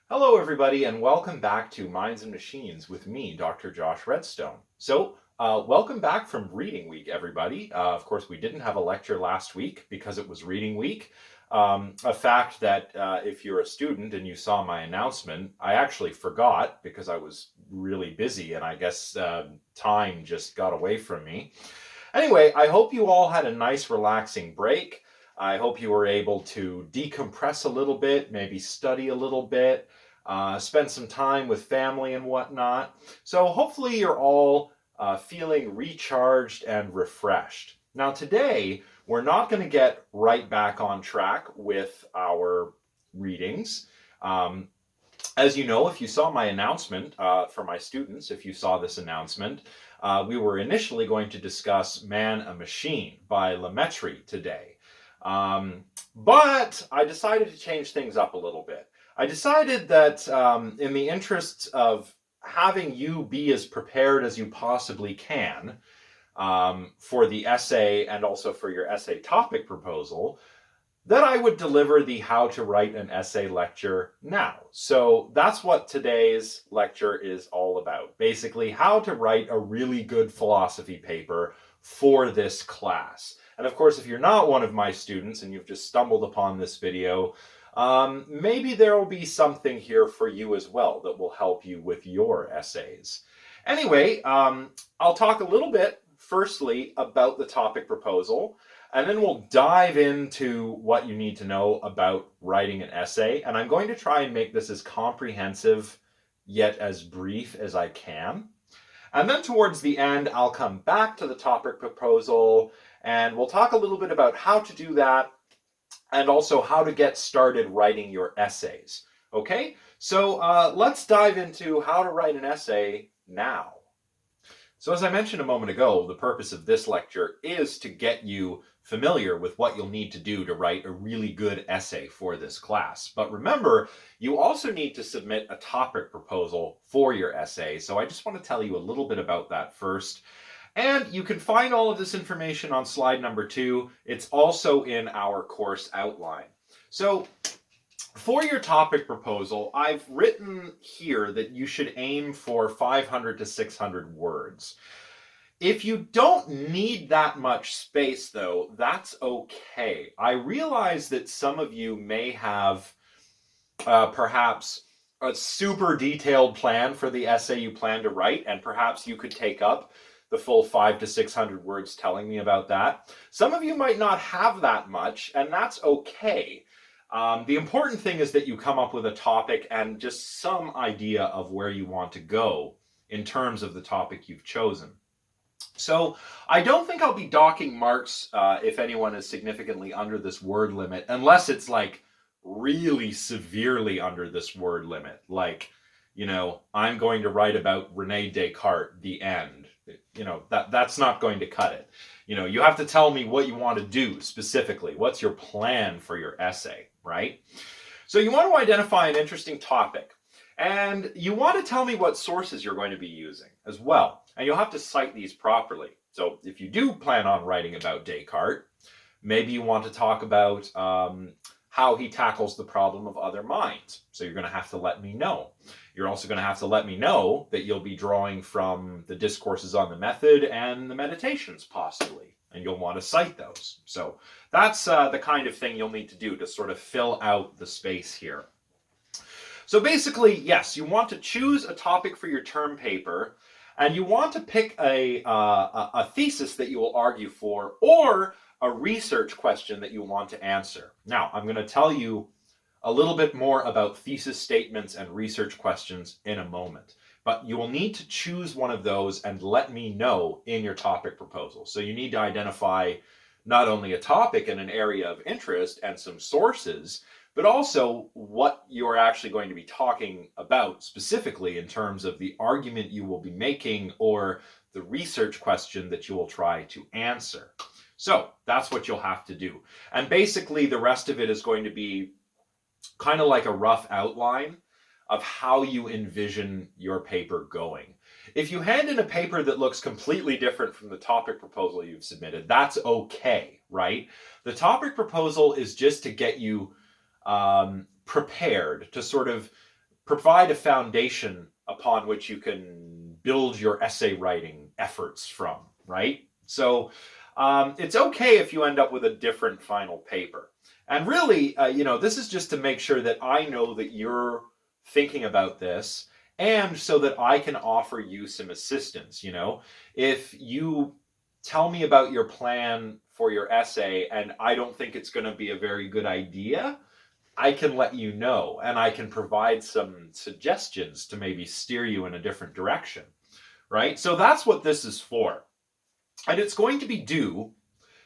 Hello, everybody, and welcome back to Minds and Machines with me, Dr. Josh Redstone. Welcome back from Reading Week, everybody. Of course, we didn't have a lecture last week because it was Reading Week. A fact that if you're a student and you saw my announcement, I actually forgot because I was really busy and I guess time just got away from me. Anyway, I hope you all had a nice, relaxing break. I hope you were able to decompress a little bit, maybe study a little bit, spend some time with family and whatnot. So hopefully you're all feeling recharged and refreshed. Now today, we're not going to get right back on track with our readings. As you know, if you saw my announcement for my students, if you saw this announcement, we were initially going to discuss Man a Machine by Lemaitre today. But I decided to change things up a little bit. I decided that in the interests of having you be as prepared as you possibly can for the essay and also for your essay topic proposal, that I would deliver the How to Write an Essay lecture now. So that's what today's lecture is all about. Basically, how to write a really good philosophy paper for this class. And of course, if you're not one of my students and you've just stumbled upon this video, maybe there will be something here for you as well that will help you with your essays. Anyway, I'll talk a little bit, firstly, about the topic proposal, and then we'll dive into what you need to know about writing an essay. And I'm going to try and make this as comprehensive yet as brief as I can. And then towards the end, I'll come back to the topic proposal and we'll talk a little bit about how to do that and also how to get started writing your essays. Okay, so let's dive into how to write an essay now. So as I mentioned a moment ago, the purpose of this lecture is to get you familiar with what you'll need to do to write a really good essay for this class. But remember, you also need to submit a topic proposal for your essay. So I just want to tell you a little bit about that first. And you can find all of this information on slide number 2. It's also in our course outline. So for your topic proposal, I've written here that you should aim for 500 to 600 words. If you don't need that much space, though, that's okay. I realize that some of you may have perhaps a super detailed plan for the essay you plan to write, and perhaps you could take up the full 500 to 600 words telling me about that. Some of you might not have that much, and that's okay. The important thing is that you come up with a topic and just some idea of where you want to go in terms of the topic you've chosen. So I don't think I'll be docking marks if anyone is significantly under this word limit, unless it's like really severely under this word limit. Like, you know, I'm going to write about Rene Descartes, the end. You know, that's not going to cut it. You know, you have to tell me what you want to do specifically. What's your plan for your essay, right? So you want to identify an interesting topic. And you want to tell me what sources you're going to be using as well. And you'll have to cite these properly. So if you do plan on writing about Descartes, maybe you want to talk about how he tackles the problem of other minds. So you're going to have to let me know. You're also going to have to let me know that you'll be drawing from the discourses on the method and the meditations possibly. And you'll want to cite those. So that's the kind of thing you'll need to do to sort of fill out the space here. So basically, yes, you want to choose a topic for your term paper, and you want to pick a thesis that you will argue for, or a research question that you want to answer. Now, I'm going to tell you a little bit more about thesis statements and research questions in a moment. But you will need to choose one of those and let me know in your topic proposal. So you need to identify not only a topic and an area of interest and some sources, but also what you're actually going to be talking about specifically in terms of the argument you will be making or the research question that you will try to answer. So that's what you'll have to do. And basically the rest of it is going to be kind of like a rough outline of how you envision your paper going. If you hand in a paper that looks completely different from the topic proposal you've submitted, that's okay, right? The topic proposal is just to get you prepared, to sort of provide a foundation upon which you can build your essay writing efforts from, right? So it's okay if you end up with a different final paper. And really, this is just to make sure that I know that you're thinking about this, and so that I can offer you some assistance. If you tell me about your plan for your essay and I don't think it's going to be a very good idea, I can let you know, and I can provide some suggestions to maybe steer you in a different direction, right? So that's what this is for. And it's going to be due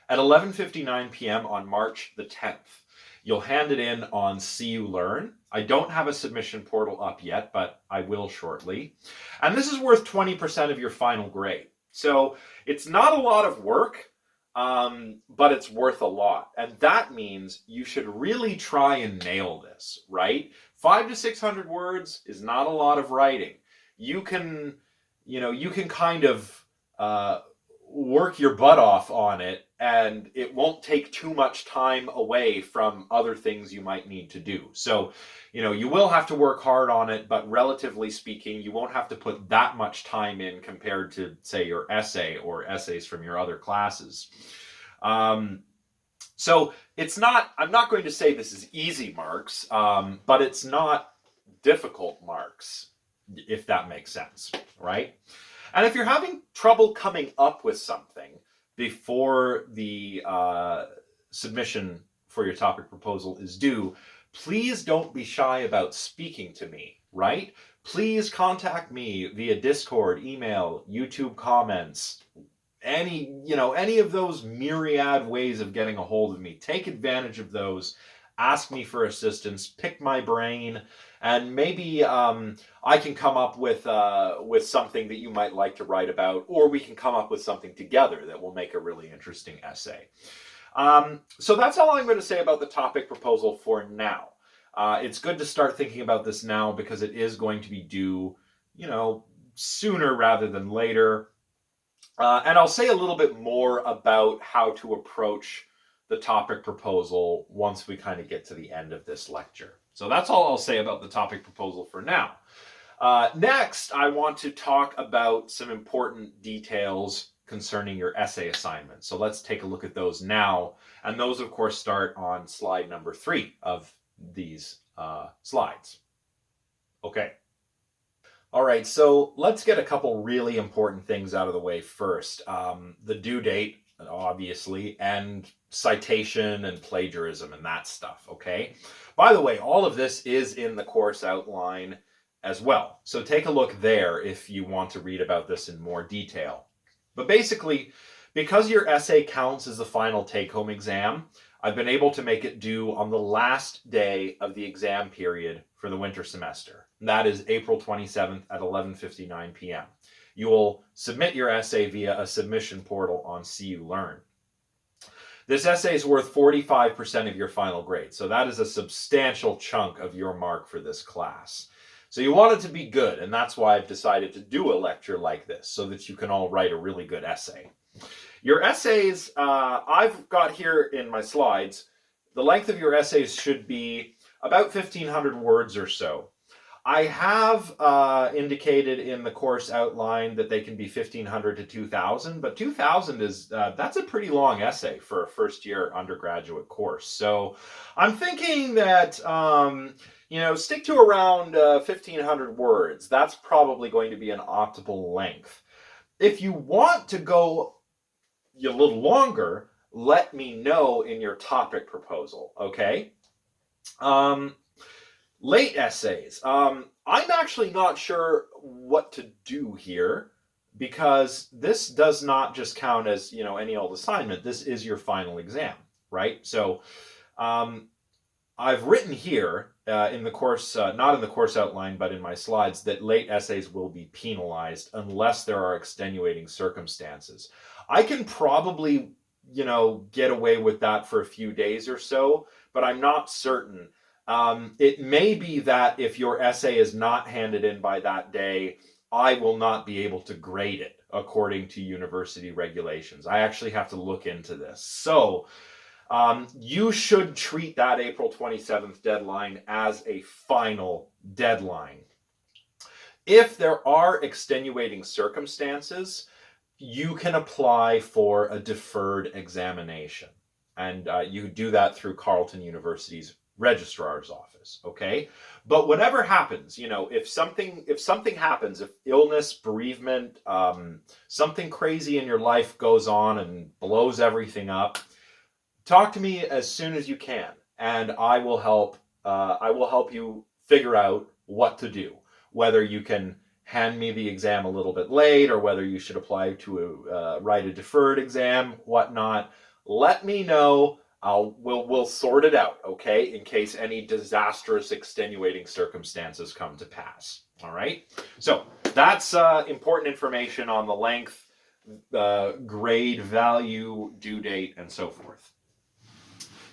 at 11:59 p.m. on March the 10th. You'll hand it in on See You Learn. I don't have a submission portal up yet, but I will shortly. And this is worth 20% of your final grade. So it's not a lot of work, but it's worth a lot. And that means you should really try and nail this, right? 500 to 600 words is not a lot of writing. You can kind of work your butt off on it, and it won't take too much time away from other things you might need to do. So, you will have to work hard on it, but relatively speaking, you won't have to put that much time in compared to, say, your essay or essays from your other classes. So I'm not going to say this is easy marks, but it's not difficult marks, if that makes sense, right? And if you're having trouble coming up with something before the submission for your topic proposal is due, please don't be shy about speaking to me, right? Please contact me via Discord, email, YouTube comments, any of those myriad ways of getting a hold of me. Take advantage of those. Ask me for assistance, pick my brain, and maybe I can come up with something that you might like to write about, or we can come up with something together that will make a really interesting essay. So that's all I'm going to say about the topic proposal for now. It's good to start thinking about this now because it is going to be due, sooner rather than later. And I'll say a little bit more about how to approach the topic proposal once we kind of get to the end of this lecture. So that's all I'll say about the topic proposal for now. Next, I want to talk about some important details concerning your essay assignment. So let's take a look at those now. And those, of course, start on slide number 3 of these slides. Okay. All right, so let's get a couple really important things out of the way first. The due date, obviously, and citation and plagiarism and that stuff, okay? By the way, all of this is in the course outline as well. So take a look there if you want to read about this in more detail. But basically, because your essay counts as the final take-home exam, I've been able to make it due on the last day of the exam period for the winter semester. That is April 27th at 11:59 p.m. You will submit your essay via a submission portal on See You Learn. This essay is worth 45% of your final grade, so that is a substantial chunk of your mark for this class. So you want it to be good, and that's why I've decided to do a lecture like this, so that you can all write a really good essay. Your essays, I've got here in my slides, the length of your essays should be about 1,500 words or so. I have indicated in the course outline that they can be 1,500 to 2,000, but 2,000 is, that's a pretty long essay for a first-year undergraduate course. So I'm thinking that, stick to around 1,500 words. That's probably going to be an optimal length. If you want to go a little longer, let me know in your topic proposal, okay? Late essays. I'm actually not sure what to do here because this does not just count as, any old assignment. This is your final exam, right? So I've written here in the course, not in the course outline, but in my slides, that late essays will be penalized unless there are extenuating circumstances. I can probably, get away with that for a few days or so, but I'm not certain. It may be that if your essay is not handed in by that day, I will not be able to grade it according to university regulations. I actually have to look into this. So you should treat that April 27th deadline as a final deadline. If there are extenuating circumstances, you can apply for a deferred examination. And you do that through Carleton University's registrar's office, okay? But whatever happens, if something happens, if illness, bereavement, something crazy in your life goes on and blows everything up, talk to me as soon as you can, and I will help you figure out what to do. Whether you can hand me the exam a little bit late, or whether you should apply to write a deferred exam, whatnot. Let me know. We'll sort it out, okay? In case any disastrous, extenuating circumstances come to pass. All right. So that's important information on the length, grade, value, due date, and so forth.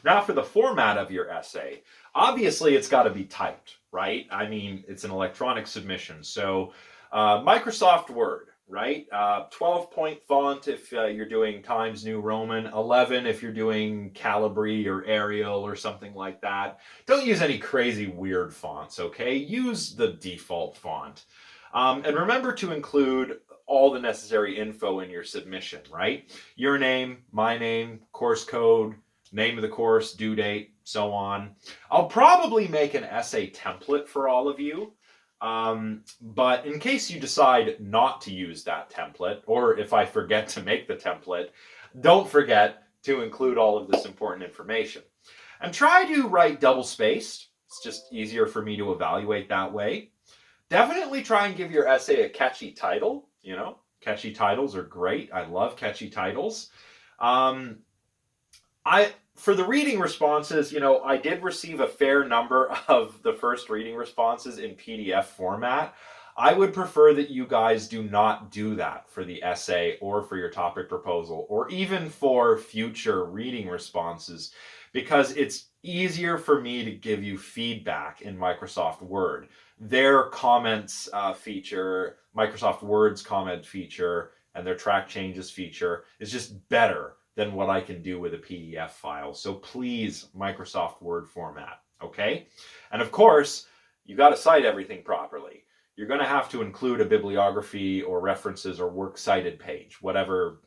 Now for the format of your essay, obviously it's got to be typed, right? I mean, it's an electronic submission. So Microsoft Word, right? 12-point font if you're doing Times New Roman, 11 if you're doing Calibri or Arial or something like that. Don't use any crazy weird fonts, okay? Use the default font. And remember to include all the necessary info in your submission, right? Your name, my name, course code, name of the course, due date, so on. I'll probably make an essay template for all of you, but in case you decide not to use that template, or if I forget to make the template, don't forget to include all of this important information. And try to write double-spaced. It's just easier for me to evaluate that way. Definitely try and give your essay a catchy title. Catchy titles are great. I love catchy titles. For the reading responses, I did receive a fair number of the first reading responses in PDF format. I would prefer that you guys do not do that for the essay or for your topic proposal or even for future reading responses, because it's easier for me to give you feedback in Microsoft Word. Their comments feature, Microsoft Word's comment feature, and their track changes feature is just better than what I can do with a PDF file. So please, Microsoft Word format, okay? And of course, you got to cite everything properly. You're going to have to include a bibliography or references or works cited page, whatever,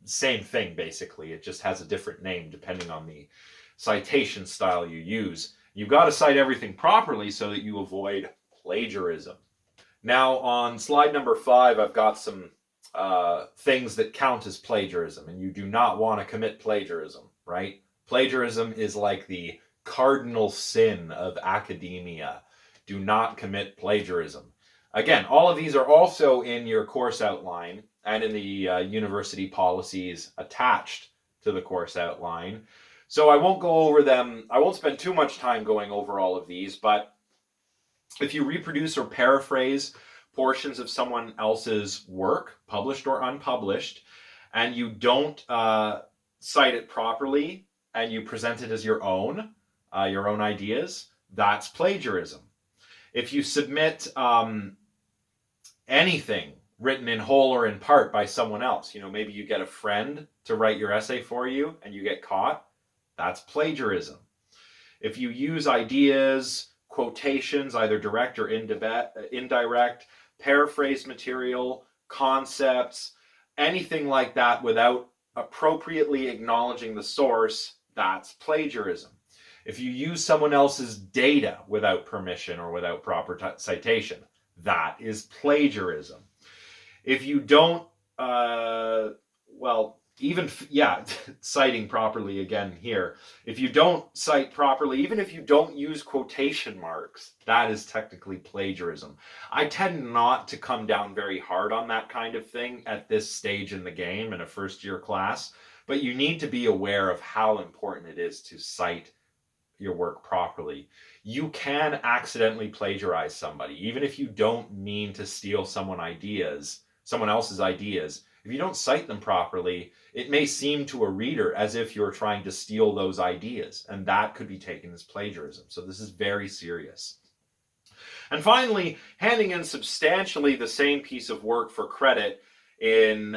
same thing basically. It just has a different name depending on the citation style you use. You've got to cite everything properly so that you avoid plagiarism. Now on slide number 5, I've got some things that count as plagiarism, and you do not want to commit plagiarism, right? Plagiarism is like the cardinal sin of academia. Do not commit plagiarism. Again, all of these are also in your course outline and in the university policies attached to the course outline. So I won't go over them. I won't spend too much time going over all of these, but if you reproduce or paraphrase portions of someone else's work, published or unpublished, and you don't cite it properly and you present it as your own ideas, that's plagiarism. If you submit anything written in whole or in part by someone else, maybe you get a friend to write your essay for you and you get caught, that's plagiarism. If you use ideas, quotations, either direct or indirect, paraphrase material, concepts, anything like that without appropriately acknowledging the source, that's plagiarism. If you use someone else's data without permission or without proper citation, that is plagiarism. If you don't, citing properly again here. If you don't cite properly, even if you don't use quotation marks, that is technically plagiarism. I tend not to come down very hard on that kind of thing at this stage in the game in a first-year class, but you need to be aware of how important it is to cite your work properly. You can accidentally plagiarize somebody, even if you don't mean to steal someone else's ideas. If you don't cite them properly, it may seem to a reader as if you're trying to steal those ideas, and that could be taken as plagiarism. So this is very serious. And finally, handing in substantially the same piece of work for credit in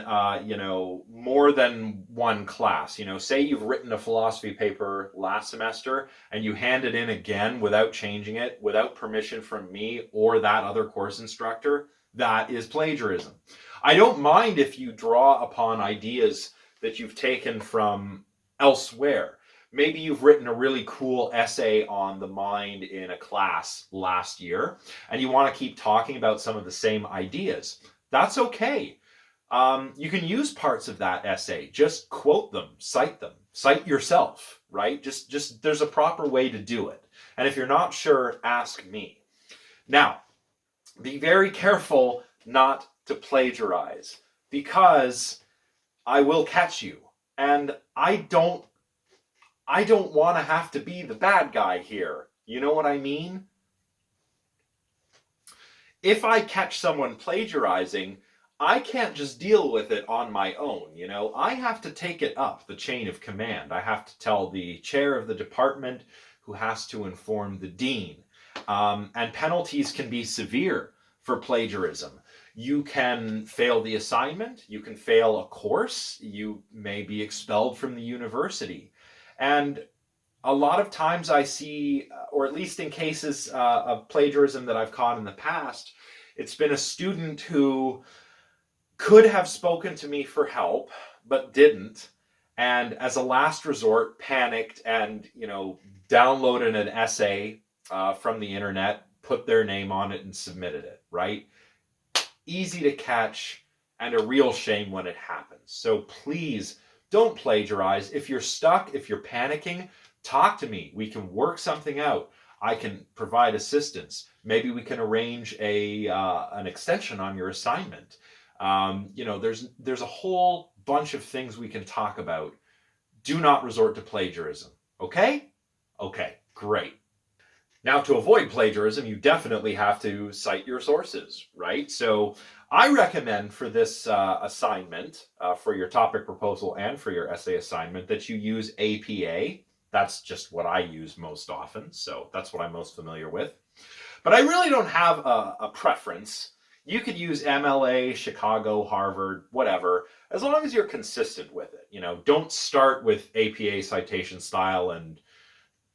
more than one class. Say you've written a philosophy paper last semester and you hand it in again without changing it, without permission from me or that other course instructor, that is plagiarism. I don't mind if you draw upon ideas that you've taken from elsewhere. Maybe you've written a really cool essay on the mind in a class last year and you want to keep talking about some of the same ideas. That's okay. You can use parts of that essay. Just quote them, cite yourself, right? Just there's a proper way to do it. And if you're not sure, ask me. Now, be very careful not to plagiarize, because I will catch you. And I don't want to have to be the bad guy here. You know what I mean? If I catch someone plagiarizing, I can't just deal with it on my own. I have to take it up the chain of command. I have to tell the chair of the department, who has to inform the dean. And penalties can be severe for plagiarism. You can fail the assignment, you can fail a course, you may be expelled from the university. And a lot of times I see, or at least in cases of plagiarism that I've caught in the past, it's been a student who could have spoken to me for help, but didn't. And as a last resort, panicked and, downloaded an essay from the internet, put their name on it and submitted it, right? Easy to catch and a real shame when it happens. So please don't plagiarize. If you're stuck, if you're panicking, talk to me. We can work something out. I can provide assistance. Maybe we can arrange an extension on your assignment. There's a whole bunch of things we can talk about. Do not resort to plagiarism. Okay? Okay, great. Now, to avoid plagiarism, you definitely have to cite your sources, right? So I recommend for this assignment, for your topic proposal and for your essay assignment, that you use APA. That's just what I use most often, so that's what I'm most familiar with. But I really don't have a preference. You could use MLA, Chicago, Harvard, whatever, as long as you're consistent with it. Don't start with APA citation style and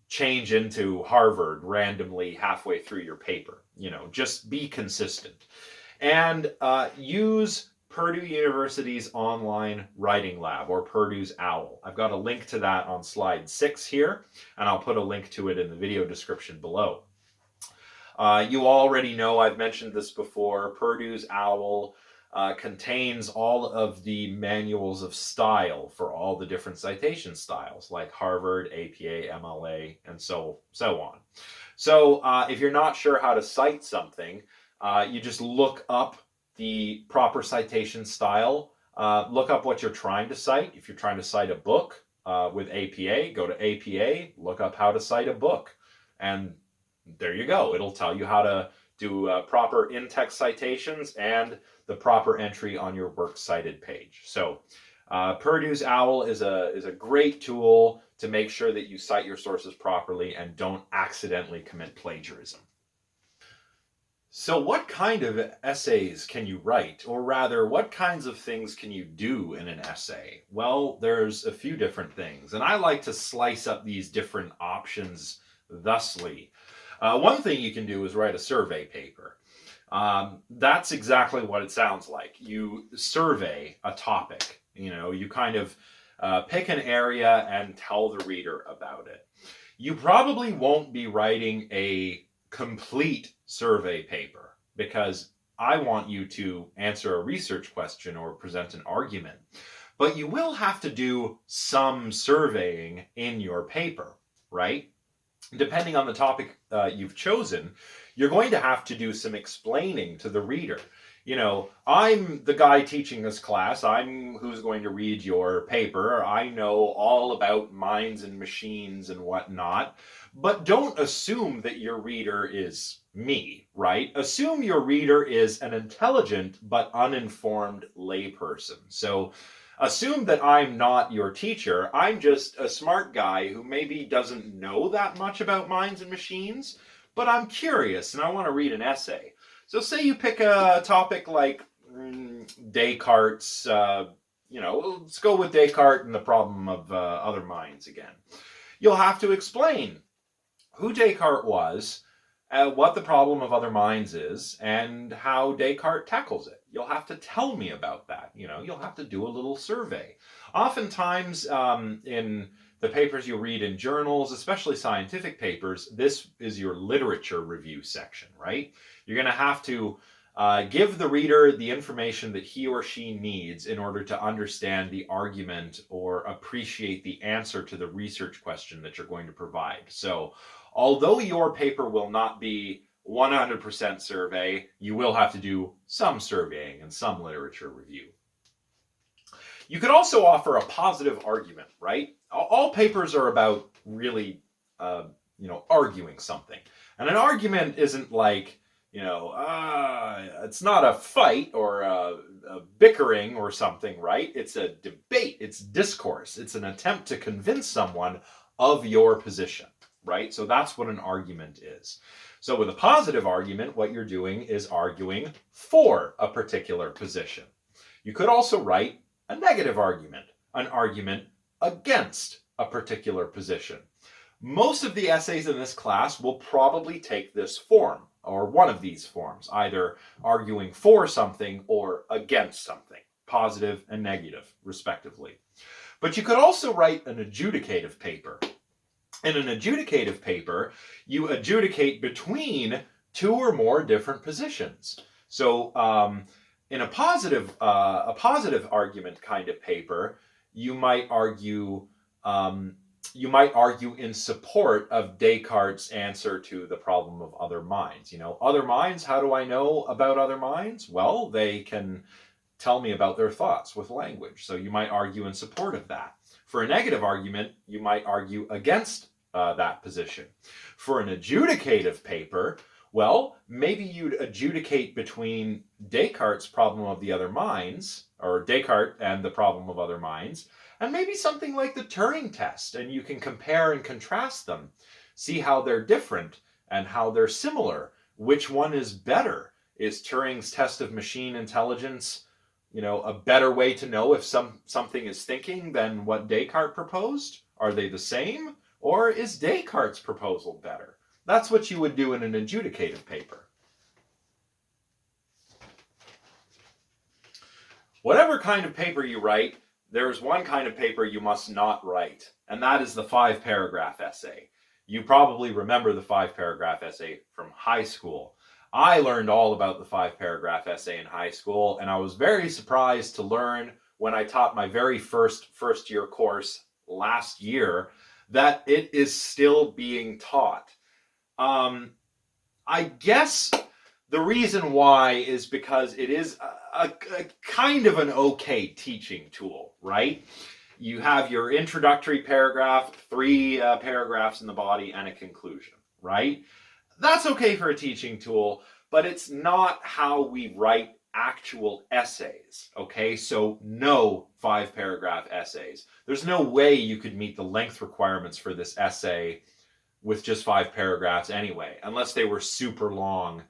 change into Harvard randomly halfway through your paper. Just be consistent. And use Purdue University's online writing lab, or Purdue's OWL. I've got a link to that on slide 6 here, and I'll put a link to it in the video description below. You already know, I've mentioned this before, Purdue's OWL contains all of the manuals of style for all the different citation styles, like Harvard, APA, MLA, and so on. So if you're not sure how to cite something, you just look up the proper citation style, look up what you're trying to cite. If you're trying to cite a book with APA, go to APA, look up how to cite a book, and there you go. It'll tell you how to do proper in-text citations and the proper entry on your works cited page. So Purdue's OWL is a great tool to make sure that you cite your sources properly and don't accidentally commit plagiarism. So what kind of essays can you write? Or rather, what kinds of things can you do in an essay? Well, there's a few different things, and I like to slice up these different options thusly. One thing you can do is write a survey paper. That's exactly what it sounds like. You survey a topic. You kind of pick an area and tell the reader about it. You probably won't be writing a complete survey paper, because I want you to answer a research question or present an argument. But you will have to do some surveying in your paper, right? Depending on the topic you've chosen, you're going to have to do some explaining to the reader. I'm the guy teaching this class. I'm who's going to read your paper. I know all about minds and machines and whatnot. But don't assume that your reader is me, right? Assume your reader is an intelligent but uninformed layperson. So assume that I'm not your teacher. I'm just a smart guy who maybe doesn't know that much about minds and machines, but I'm curious and I want to read an essay. So say you pick a topic like Descartes, let's go with Descartes and the problem of other minds again. You'll have to explain who Descartes was, what the problem of other minds is, and how Descartes tackles it. You'll have to tell me about that. You'll have to do a little survey. Oftentimes, in the papers you read in journals, especially scientific papers, this is your literature review section, right? You're going to have to give the reader the information that he or she needs in order to understand the argument or appreciate the answer to the research question that you're going to provide. So, although your paper will not be 100% survey, you will have to do some surveying and some literature review. You could also offer a positive argument, right? All papers are about really, arguing something. And an argument isn't like, it's not a fight or a bickering or something, right? It's a debate, it's discourse, it's an attempt to convince someone of your position, right? So that's what an argument is. So with a positive argument, what you're doing is arguing for a particular position. You could also write a negative argument, an argument against a particular position. Most of the essays in this class will probably take this form, or one of these forms, either arguing for something or against something, positive and negative, respectively. But you could also write an adjudicative paper. In an adjudicative paper, you adjudicate between two or more different positions. So in a positive argument kind of paper, you might argue in support of Descartes' answer to the problem of other minds. Other minds, how do I know about other minds? Well, they can tell me about their thoughts with language. So you might argue in support of that. For a negative argument, you might argue against that position. For an adjudicative paper, well, maybe you'd adjudicate between Descartes' problem of the other minds, or Descartes and the problem of other minds, and maybe something like the Turing test, and you can compare and contrast them, see how they're different and how they're similar. Which one is better? Is Turing's test of machine intelligence, a better way to know if something is thinking than what Descartes proposed? Are they the same? Or is Descartes' proposal better? That's what you would do in an adjudicative paper. Whatever kind of paper you write, there's one kind of paper you must not write, and that is the 5-paragraph essay. You probably remember the 5-paragraph essay from high school. I learned all about the 5-paragraph essay in high school, and I was very surprised to learn when I taught my very first year course last year that it is still being taught. I guess the reason why is because it is a kind of an okay teaching tool, right? You have your introductory paragraph, 3 paragraphs in the body, and a conclusion, right? That's okay for a teaching tool, but it's not how we write actual essays, okay? So no 5-paragraph essays. There's no way you could meet the length requirements for this essay with just 5 paragraphs anyway, unless they were super long.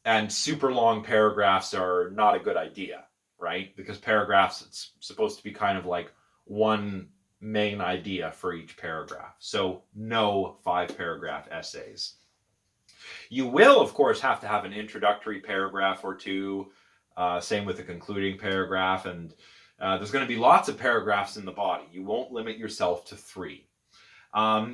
And super long paragraphs are not a good idea, right? Because paragraphs, it's supposed to be kind of like one main idea for each paragraph. So no 5-paragraph essays. You will, of course, have to have an introductory paragraph or 2, same with a concluding paragraph, and there's going to be lots of paragraphs in the body. You won't limit yourself to 3.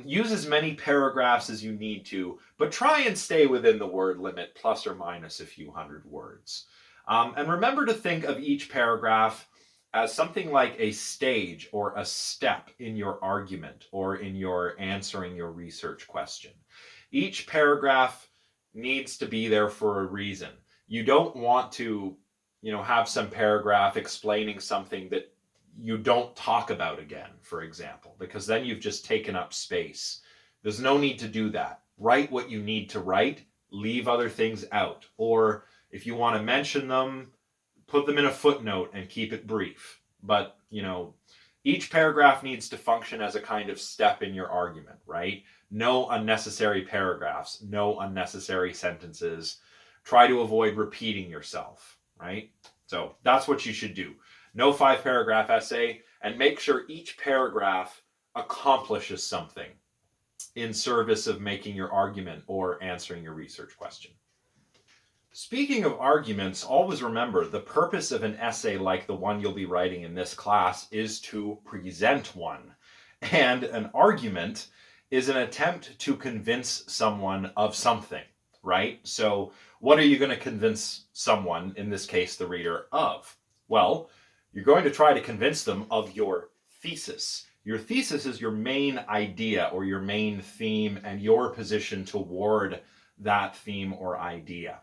Use as many paragraphs as you need to, but try and stay within the word limit, plus or minus a few hundred words. And remember to think of each paragraph as something like a stage or a step in your argument or in your answering your research question. Each paragraph needs to be there for a reason. You don't want to, have some paragraph explaining something that you don't talk about again, for example, because then you've just taken up space. There's no need to do that. Write what you need to write, leave other things out. Or if you want to mention them, put them in a footnote and keep it brief. But, each paragraph needs to function as a kind of step in your argument, right? No unnecessary paragraphs, no unnecessary sentences. Try to avoid repeating yourself, right? So that's what you should do. No 5-paragraph essay, and make sure each paragraph accomplishes something in service of making your argument or answering your research question. Speaking of arguments, always remember the purpose of an essay like the one you'll be writing in this class is to present one. And an argument is an attempt to convince someone of something, right? So what are you going to convince someone, in this case the reader, of? Well, you're going to try to convince them of your thesis. Your thesis is your main idea or your main theme and your position toward that theme or idea.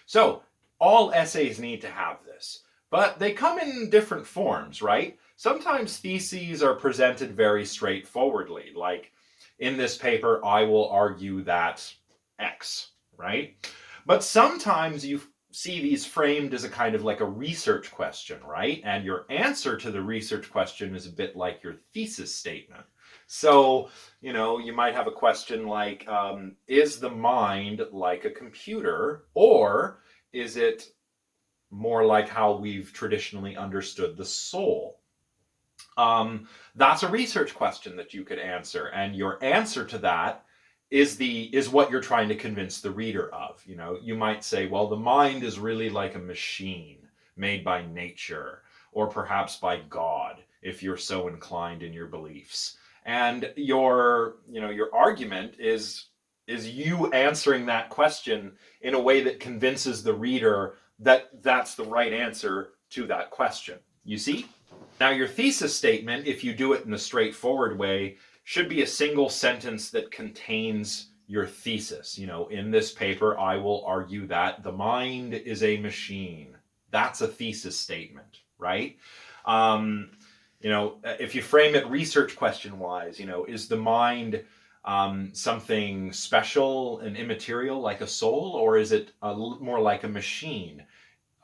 So all essays need to have this, but they come in different forms, right? Sometimes theses are presented very straightforwardly, like in this paper, I will argue that X, right? But sometimes you see these framed as a kind of like a research question, right? And your answer to the research question is a bit like your thesis statement. So, you might have a question like, is the mind like a computer, or is it more like how we've traditionally understood the soul? That's a research question that you could answer, and your answer to that is what you're trying to convince the reader of. You might say, well, the mind is really like a machine made by nature, or perhaps by God, if you're so inclined in your beliefs. And your argument is you answering that question in a way that convinces the reader that that's the right answer to that question. You see? Now, your thesis statement, if you do it in a straightforward way, should be a single sentence that contains your thesis. In this paper, I will argue that the mind is a machine. That's a thesis statement, right? If you frame it research question-wise, is the mind something special and immaterial like a soul, or is it more like a machine?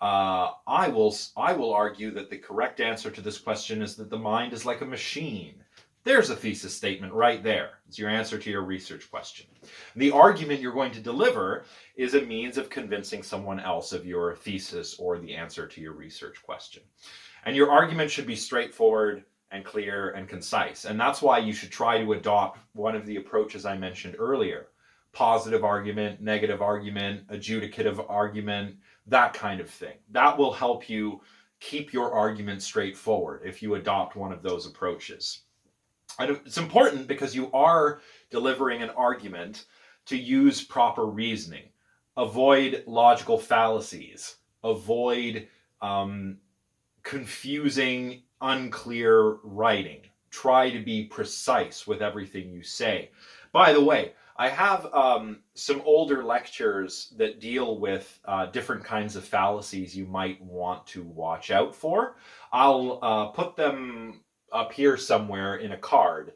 I will argue that the correct answer to this question is that the mind is like a machine. There's a thesis statement right there. It's your answer to your research question. The argument you're going to deliver is a means of convincing someone else of your thesis or the answer to your research question. And your argument should be straightforward and clear and concise. And that's why you should try to adopt one of the approaches I mentioned earlier. Positive argument, negative argument, adjudicative argument, that kind of thing. That will help you keep your argument straightforward if you adopt one of those approaches. And it's important because you are delivering an argument to use proper reasoning. Avoid logical fallacies. Avoid confusing, unclear writing. Try to be precise with everything you say. By the way, I have some older lectures that deal with different kinds of fallacies you might want to watch out for. I'll put them up here somewhere in a card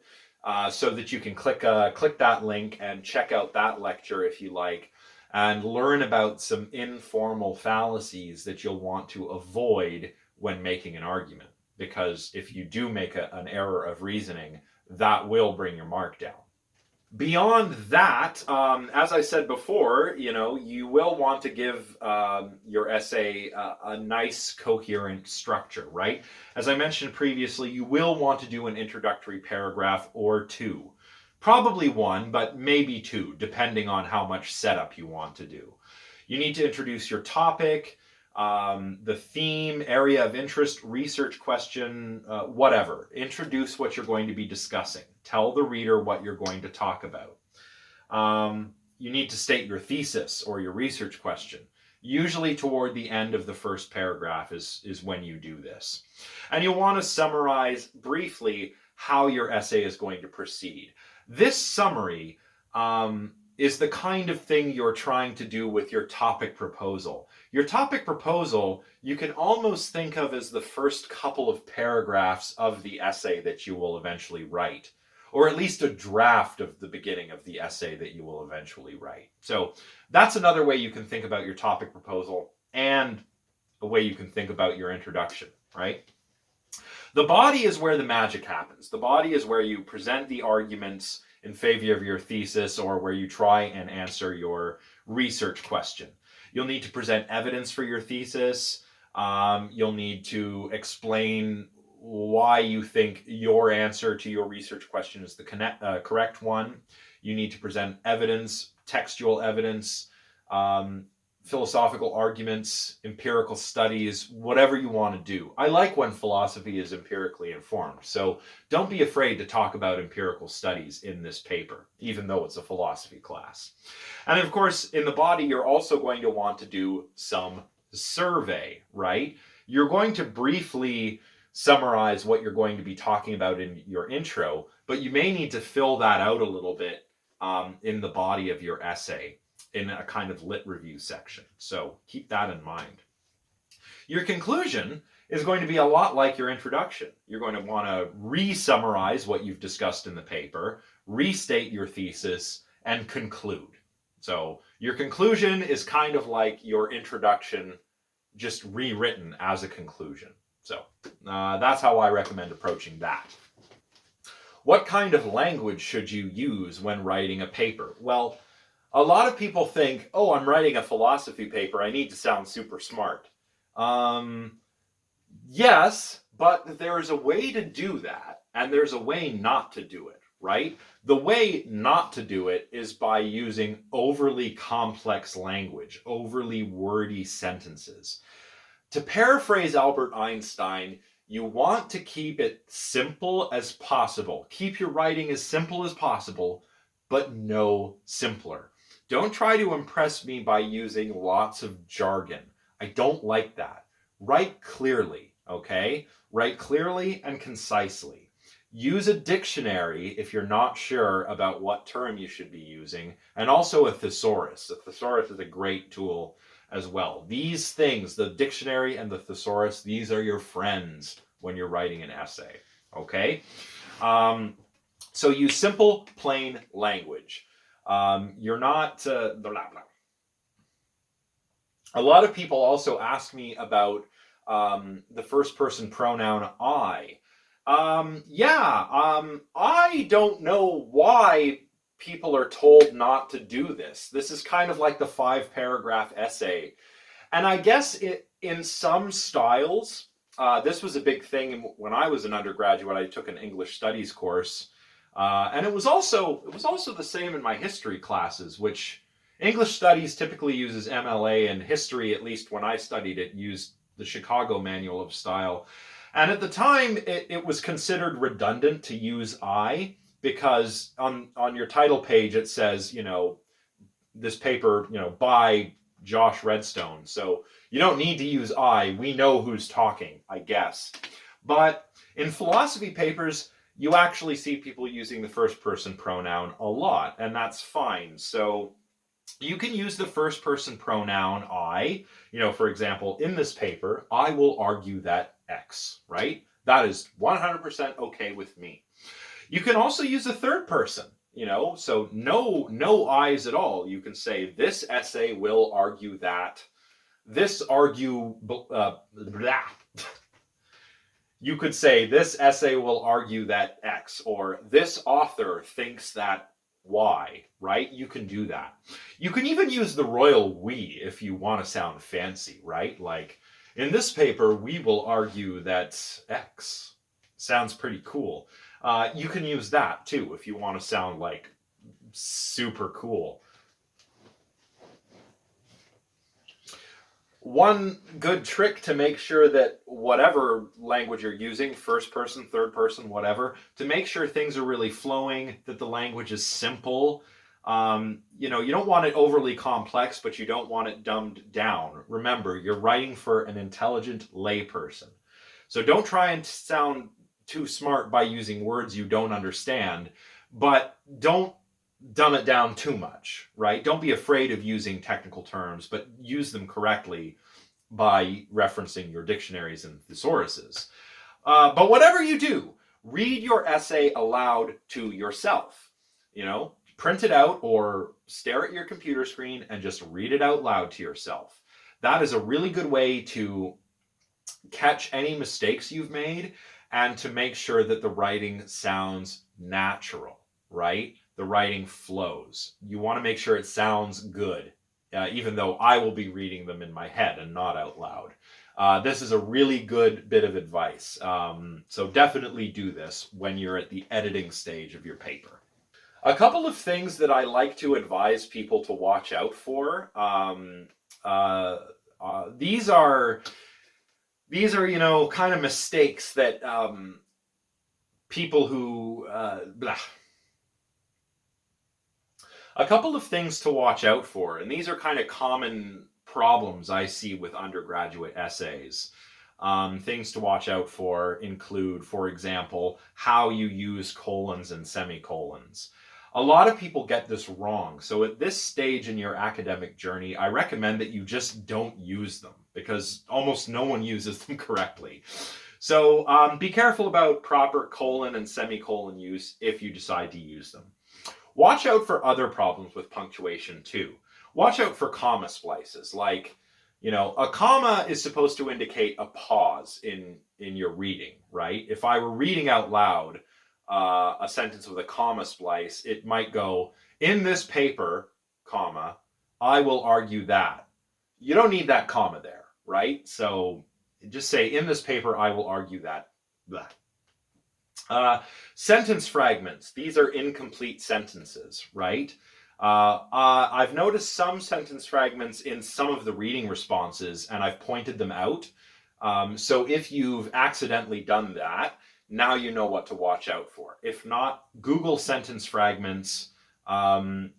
so that you can click that link and check out that lecture if you like, and learn about some informal fallacies that you'll want to avoid when making an argument. Because if you do make an error of reasoning, that will bring your mark down. Beyond that, as I said before, you will want to give your essay a nice, coherent structure, right? As I mentioned previously, you will want to do an introductory paragraph or two. Probably one, but maybe two, depending on how much setup you want to do. You need to introduce your topic, the theme, area of interest, research question, whatever. Introduce what you're going to be discussing. Tell the reader what you're going to talk about. You need to state your thesis or your research question. Usually toward the end of the first paragraph is when you do this. And you'll want to summarize briefly how your essay is going to proceed. This summary is the kind of thing you're trying to do with your topic proposal. Your topic proposal, you can almost think of as the first couple of paragraphs of the essay that you will eventually write, or at least a draft of the beginning of the essay that you will eventually write. So that's another way you can think about your topic proposal, and a way you can think about your introduction, right? The body is where the magic happens. The body is where you present the arguments in favor of your thesis, or where you try and answer your research question. You'll need to present evidence for your thesis. You'll need to explain why you think your answer to your research question is the correct one. You need to present evidence, textual evidence, philosophical arguments, empirical studies, whatever you want to do. I like when philosophy is empirically informed, so don't be afraid to talk about empirical studies in this paper, even though it's a philosophy class. And of course, in the body, you're also going to want to do some survey, right? You're going to briefly summarize what you're going to be talking about in your intro, but you may need to fill that out a little bit in the body of your essay in a kind of lit review section. So keep that in mind. Your conclusion is going to be a lot like your introduction. You're going to want to re-summarize what you've discussed in the paper, restate your thesis, and conclude. So your conclusion is kind of like your introduction, just rewritten as a conclusion. So that's how I recommend approaching that. What kind of language should you use when writing a paper? Well, a lot of people think, oh, I'm writing a philosophy paper, I need to sound super smart. Yes, but there's a way to do that, and there's a way not to do it, right? The way not to do it is by using overly complex language, overly wordy sentences. To paraphrase Albert Einstein, you want to keep it simple as possible. Keep your writing as simple as possible, but no simpler. Don't try to impress me by using lots of jargon. I don't like that. Write clearly, okay? Write clearly and concisely. Use a dictionary if you're not sure about what term you should be using, and also a thesaurus. A thesaurus is a great tool as well. These things, the dictionary and the thesaurus, these are your friends when you're writing an essay, okay? So use simple, plain language. You're not blah, blah. A lot of people also ask me about the first person pronoun I. I don't know why people are told not to do this. This is kind of like the 5-paragraph essay. And I guess in some styles, this was a big thing when I was an undergraduate. I took an English studies course. And it was also the same in my history classes, which English studies typically uses MLA, and history, at least when I studied it, used the Chicago Manual of Style. And at the time, it was considered redundant to use I, because on your title page it says, this paper, by Josh Redstone. So you don't need to use I. We know who's talking, I guess. But in philosophy papers, you actually see people using the first person pronoun a lot, and that's fine. So you can use the first person pronoun I. For example, in this paper, I will argue that X, right? That is 100% okay with me. You can also use the third person, so no I's at all. You can say, this essay will argue that. You could say, this essay will argue that X, or this author thinks that Y, right? You can do that. You can even use the royal we if you want to sound fancy, right? Like, in this paper, we will argue that X. Sounds pretty cool. You can use that too if you want to sound like super cool. One good trick to make sure that whatever language you're using, first person, third person, whatever, to make sure things are really flowing, that the language is simple. You don't want it overly complex, but you don't want it dumbed down. Remember, you're writing for an intelligent layperson. So don't try and sound too smart by using words you don't understand, but don't dumb it down too much, right? Don't be afraid of using technical terms, but use them correctly by referencing your dictionaries and thesauruses. But whatever you do, read your essay aloud to yourself. Print it out or stare at your computer screen and just read it out loud to yourself. That is a really good way to catch any mistakes you've made and to make sure that the writing sounds natural, right? The writing flows. You want to make sure it sounds good even though I will be reading them in my head and not out loud. This is a really good bit of advice. So definitely do this when you're at the editing stage of your paper. A couple of things that I like to advise people to watch out for. These are kind of mistakes that people who a couple of things to watch out for, and these are kind of common problems I see with undergraduate essays. Things to watch out for include, for example, how you use colons and semicolons. A lot of people get this wrong. So at this stage in your academic journey, I recommend that you just don't use them because almost no one uses them correctly. So be careful about proper colon and semicolon use if you decide to use them. Watch out for other problems with punctuation too. Watch out for comma splices. Like, a comma is supposed to indicate a pause in your reading, right? If I were reading out loud a sentence with a comma splice, it might go, in this paper, comma, I will argue that. You don't need that comma there, right? So just say, in this paper, I will argue that. Blah. Sentence fragments. These are incomplete sentences, right? I've noticed some sentence fragments in some of the reading responses, and I've pointed them out. So if you've accidentally done that, now you know what to watch out for. If not, Google sentence fragments and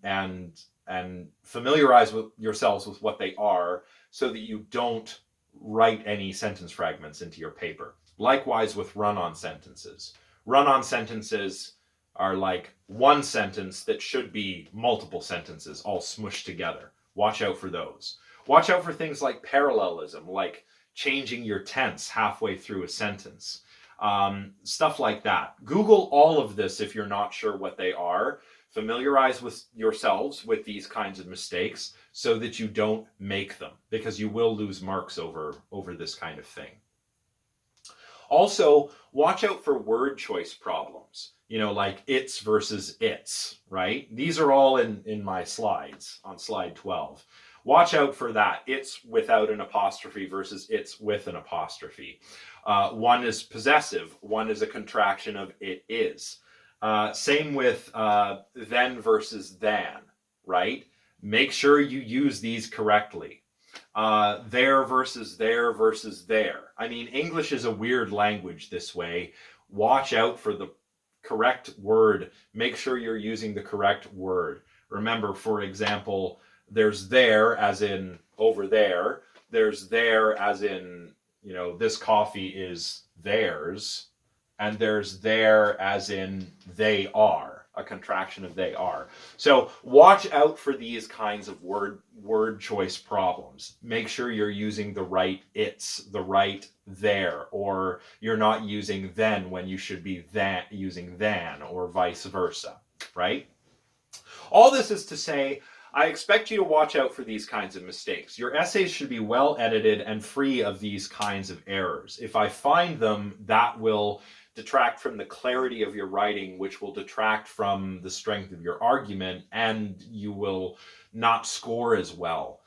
familiarize yourselves with what they are so that you don't write any sentence fragments into your paper. Likewise with run-on sentences. Run-on sentences are like one sentence that should be multiple sentences all smushed together. Watch out for those. Watch out for things like parallelism, like changing your tense halfway through a sentence. Stuff like that. Google all of this if you're not sure what they are. Familiarize with yourselves with these kinds of mistakes so that you don't make them, because you will lose marks over this kind of thing. Also, watch out for word choice problems, like it's versus its, right? These are all in my slides on slide 12. Watch out for that. It's without an apostrophe versus it's with an apostrophe. One is possessive. One is a contraction of it is. Same with then versus than, right? Make sure you use these correctly. There versus there versus there. I mean, English is a weird language this way. Watch out for the correct word. Make sure you're using the correct word. Remember, for example, there's there as in over there. There's there as in, this coffee is theirs. And there's there as in they are, a contraction of they are. So watch out for these kinds of word choice problems. Make sure you're using the right it's, the right there, or you're not using then when you should be using than, or vice versa, right? All this is to say, I expect you to watch out for these kinds of mistakes. Your essays should be well edited and free of these kinds of errors. If I find them, that will detract from the clarity of your writing, which will detract from the strength of your argument, and you will not score as well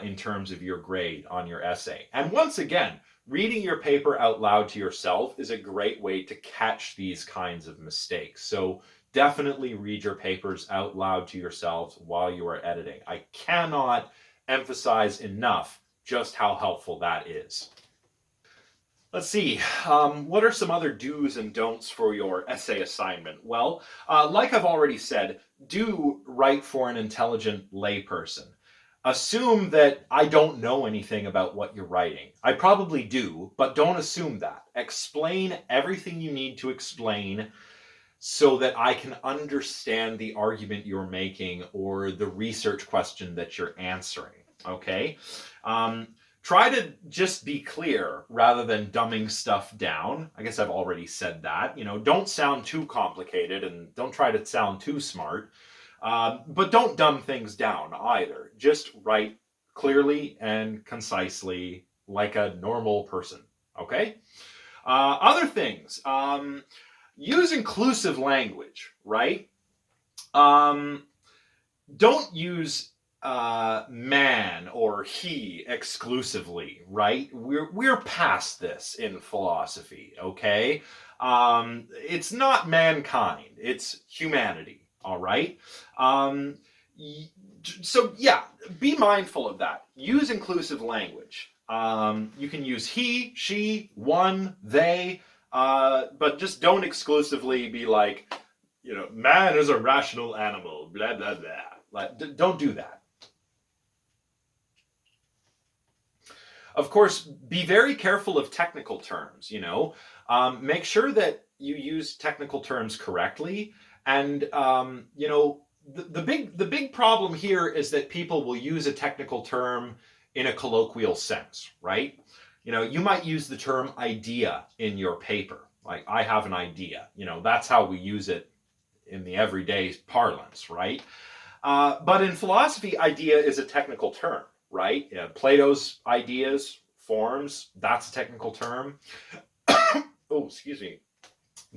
in terms of your grade on your essay. And once again, reading your paper out loud to yourself is a great way to catch these kinds of mistakes. So definitely read your papers out loud to yourselves while you are editing. I cannot emphasize enough just how helpful that is. Let's see, what are some other do's and don'ts for your essay assignment? Well, like I've already said, do write for an intelligent layperson. Assume that I don't know anything about what you're writing. I probably do, but don't assume that. Explain everything you need to explain so that I can understand the argument you're making or the research question that you're answering, okay? Try to just be clear rather than dumbing stuff down. I guess I've already said that. Don't sound too complicated and don't try to sound too smart. But don't dumb things down either. Just write clearly and concisely like a normal person, okay? Other things. Use inclusive language, right? Don't use man or he exclusively, right? We're past this in philosophy, okay? It's not mankind, it's humanity, all right? So yeah, be mindful of that. Use inclusive language. You can use he, she, one, they, but just don't exclusively be like, man is a rational animal, blah, blah, blah. Like, don't do that. Of course, be very careful of technical terms, make sure that you use technical terms correctly. And, the big problem here is that people will use a technical term in a colloquial sense, right? You might use the term idea in your paper. Like, I have an idea, that's how we use it in the everyday parlance, right? But in philosophy, idea is a technical term, right? Plato's ideas, forms, that's a technical term. Oh, excuse me.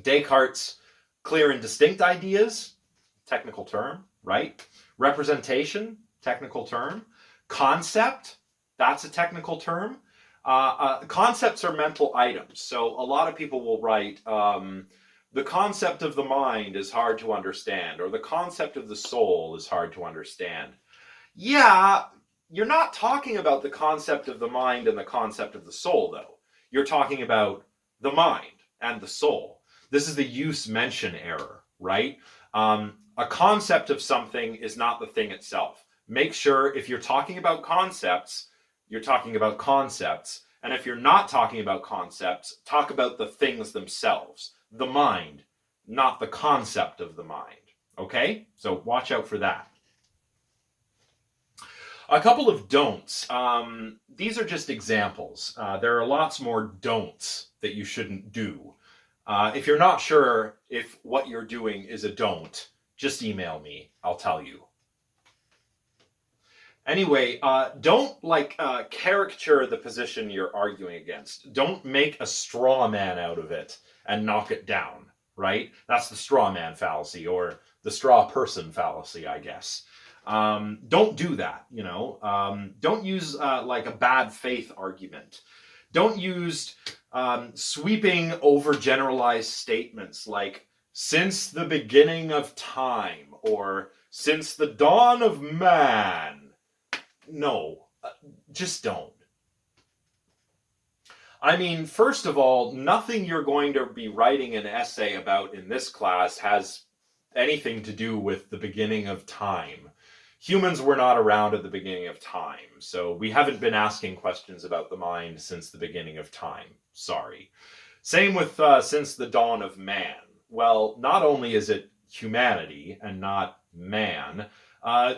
Descartes' clear and distinct ideas, technical term, right? Representation, technical term. Concept, that's a technical term. Concepts are mental items. So a lot of people will write, the concept of the mind is hard to understand, or the concept of the soul is hard to understand. Yeah, you're not talking about the concept of the mind and the concept of the soul, though. You're talking about the mind and the soul. This is the use-mention error, right? A concept of something is not the thing itself. Make sure if you're talking about concepts, you're talking about concepts. And if you're not talking about concepts, talk about the things themselves. The mind, not the concept of the mind. Okay? So watch out for that. A couple of don'ts. These are just examples. There are lots more don'ts that you shouldn't do. If you're not sure if what you're doing is a don't, just email me. I'll tell you. Anyway, don't caricature the position you're arguing against. Don't make a straw man out of it and knock it down, right? That's the straw man fallacy, or the straw person fallacy, I guess. Don't do that, Don't use a bad faith argument. Don't use sweeping, overgeneralized statements like, since the beginning of time, or since the dawn of man. No, just don't. I mean, first of all, nothing you're going to be writing an essay about in this class has anything to do with the beginning of time. Humans were not around at the beginning of time, so we haven't been asking questions about the mind since the beginning of time. Sorry. Same with since the dawn of man. Well, not only is it humanity and not man,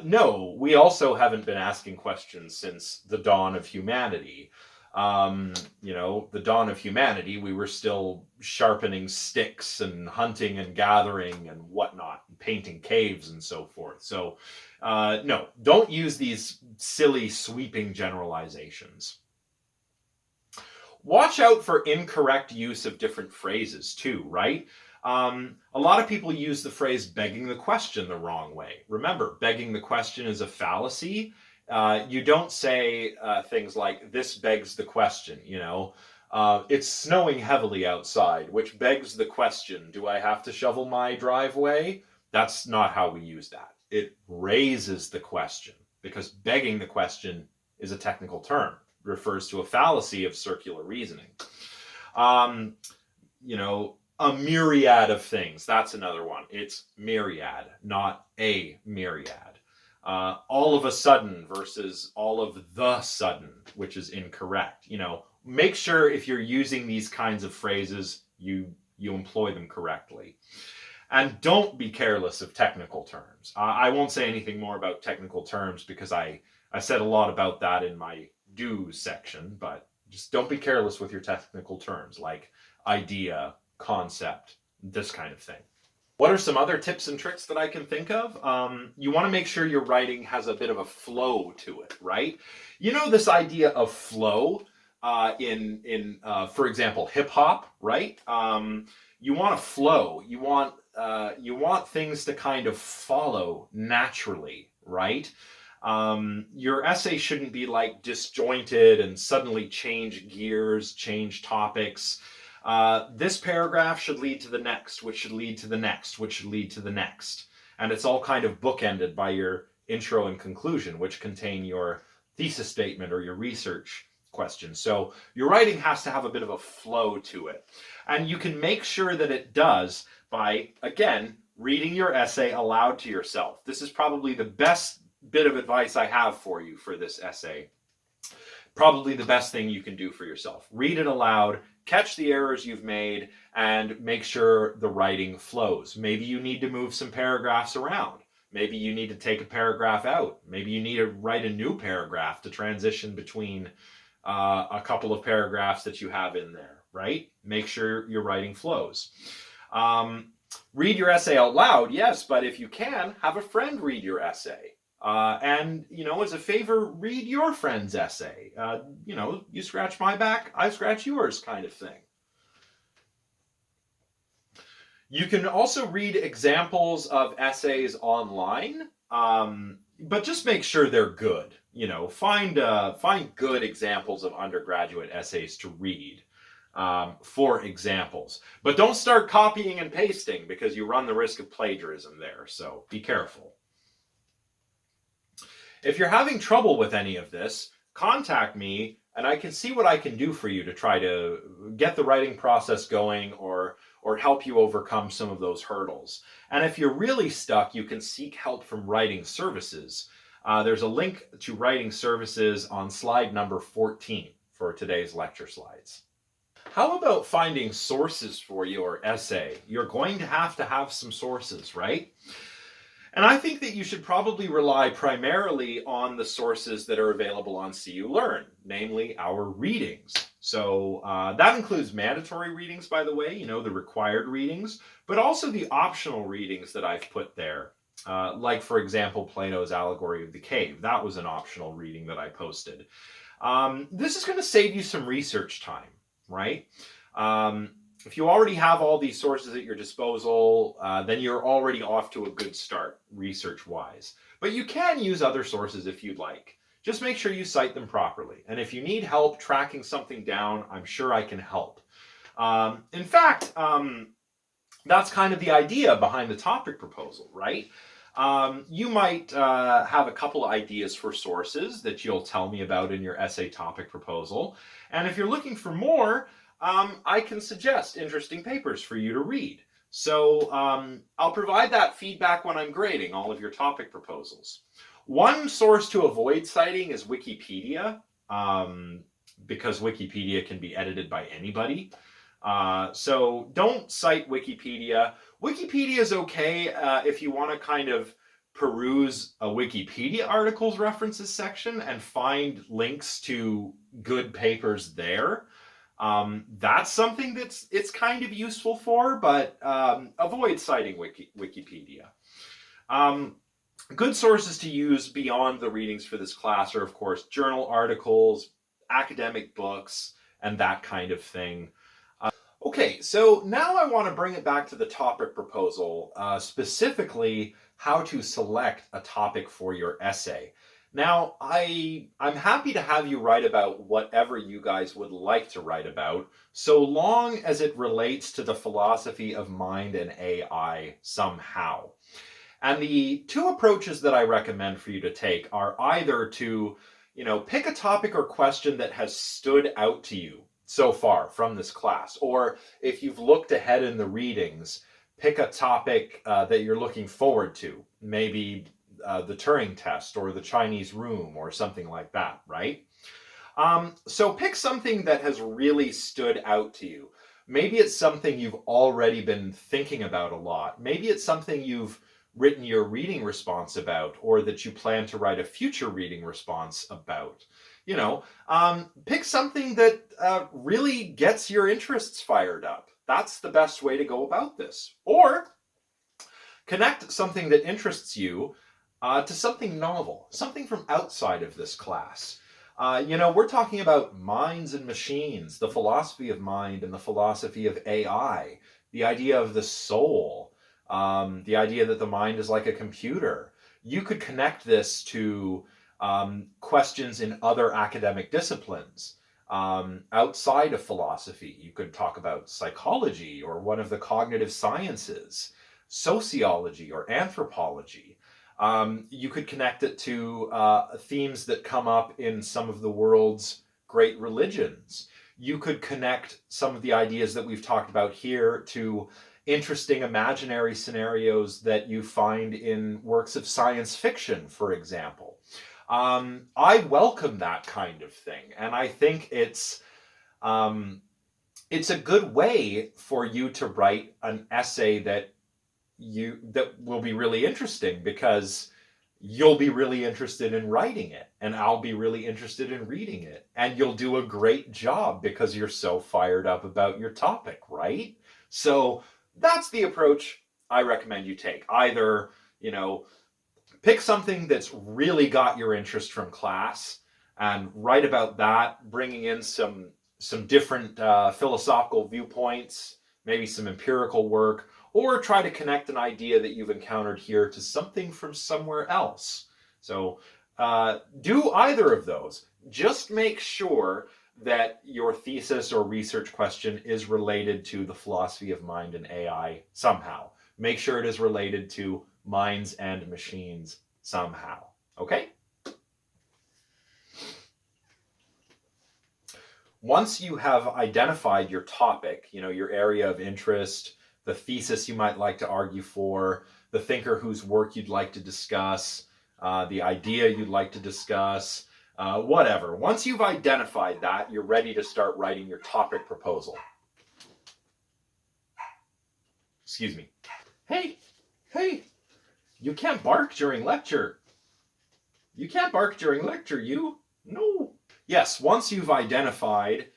no, we also haven't been asking questions since the dawn of humanity. The dawn of humanity, we were still sharpening sticks and hunting and gathering and whatnot, and painting caves and so forth. So, no, don't use these silly sweeping generalizations. Watch out for incorrect use of different phrases too, right? A lot of people use the phrase begging the question the wrong way. Remember, begging the question is a fallacy. You don't say things like, this begs the question, it's snowing heavily outside, which begs the question, do I have to shovel my driveway? That's not how we use that. It raises the question, because begging the question is a technical term. It refers to a fallacy of circular reasoning. A myriad of things. That's another one. It's myriad, not a myriad. All of a sudden versus all of the sudden, which is incorrect. Make sure if you're using these kinds of phrases, you employ them correctly. And don't be careless of technical terms. I won't say anything more about technical terms because I said a lot about that in my do's section, but just don't be careless with your technical terms like idea, concept, this kind of thing. What are some other tips and tricks that I can think of? You want to make sure your writing has a bit of a flow to it, right? This idea of flow in for example, hip hop, right? You want to flow. You want things to kind of follow naturally, right? Your essay shouldn't be like disjointed and suddenly change gears, change topics. This paragraph should lead to the next, which should lead to the next, which should lead to the next. And it's all kind of bookended by your intro and conclusion, which contain your thesis statement or your research question. So your writing has to have a bit of a flow to it. And you can make sure that it does by, again, reading your essay aloud to yourself. This is probably the best bit of advice I have for you for this essay. Probably the best thing you can do for yourself. Read it aloud, catch the errors you've made, and make sure the writing flows. Maybe you need to move some paragraphs around. Maybe you need to take a paragraph out. Maybe you need to write a new paragraph to transition between a couple of paragraphs that you have in there, right? Make sure your writing flows. Read your essay out loud, yes, but if you can, have a friend read your essay. And, as a favor, read your friend's essay. You scratch my back, I scratch yours kind of thing. You can also read examples of essays online, but just make sure they're good. Find good examples of undergraduate essays to read for examples. But don't start copying and pasting because you run the risk of plagiarism there, so be careful. If you're having trouble with any of this, contact me and I can see what I can do for you to try to get the writing process going or help you overcome some of those hurdles. And if you're really stuck, you can seek help from Writing Services. There's a link to Writing Services on slide number 14 for today's lecture slides. How about finding sources for your essay? You're going to have some sources, right? And I think that you should probably rely primarily on the sources that are available on CU Learn, namely our readings. So that includes mandatory readings, by the way, the required readings, but also the optional readings that I've put there. Like, for example, Plato's Allegory of the Cave. That was an optional reading that I posted. This is going to save you some research time, right? If you already have all these sources at your disposal, then you're already off to a good start, research-wise. But you can use other sources if you'd like. Just make sure you cite them properly. And if you need help tracking something down, I'm sure I can help. In fact, that's kind of the idea behind the topic proposal, right? You might have a couple of ideas for sources that you'll tell me about in your essay topic proposal. And if you're looking for more, I can suggest interesting papers for you to read. So I'll provide that feedback when I'm grading all of your topic proposals. One source to avoid citing is Wikipedia, because Wikipedia can be edited by anybody. So don't cite Wikipedia. Wikipedia is okay if you want to kind of peruse a Wikipedia articles references section and find links to good papers there. That's something it's kind of useful for, but avoid citing Wikipedia. Good sources to use beyond the readings for this class are, of course, journal articles, academic books, and that kind of thing. Okay, so now I want to bring it back to the topic proposal, specifically how to select a topic for your essay. Now, I'm happy to have you write about whatever you guys would like to write about, so long as it relates to the philosophy of mind and AI somehow. And the two approaches that I recommend for you to take are either to, pick a topic or question that has stood out to you so far from this class, or if you've looked ahead in the readings, pick a topic that you're looking forward to, maybe the Turing test or the Chinese room or something like that, right? So pick something that has really stood out to you. Maybe it's something you've already been thinking about a lot. Maybe it's something you've written your reading response about, or that you plan to write a future reading response about. Pick something that really gets your interests fired up. That's the best way to go about this. Or connect something that interests you to something novel, something from outside of this class. We're talking about minds and machines, the philosophy of mind and the philosophy of AI, the idea of the soul, the idea that the mind is like a computer. You could connect this to questions in other academic disciplines outside of philosophy. You could talk about psychology or one of the cognitive sciences, sociology or anthropology. You could connect it to themes that come up in some of the world's great religions. You could connect some of the ideas that we've talked about here to interesting imaginary scenarios that you find in works of science fiction, for example. I welcome that kind of thing, and I think it's a good way for you to write an essay that will be really interesting, because you'll be really interested in writing it, and I'll be really interested in reading it, and you'll do a great job because you're so fired up about your topic, right? So that's the approach I recommend you take. Either, pick something that's really got your interest from class and write about that, bringing in some different philosophical viewpoints, maybe some empirical work, or try to connect an idea that you've encountered here to something from somewhere else. So do either of those. Just make sure that your thesis or research question is related to the philosophy of mind and AI somehow. Make sure it is related to minds and machines somehow. Okay? Once you have identified your topic, your area of interest, the thesis you might like to argue for, the thinker whose work you'd like to discuss, the idea you'd like to discuss, whatever. Once you've identified that, you're ready to start writing your topic proposal. Excuse me. Hey, you can't bark during lecture. You can't bark during lecture, you. No. Yes, once you've identified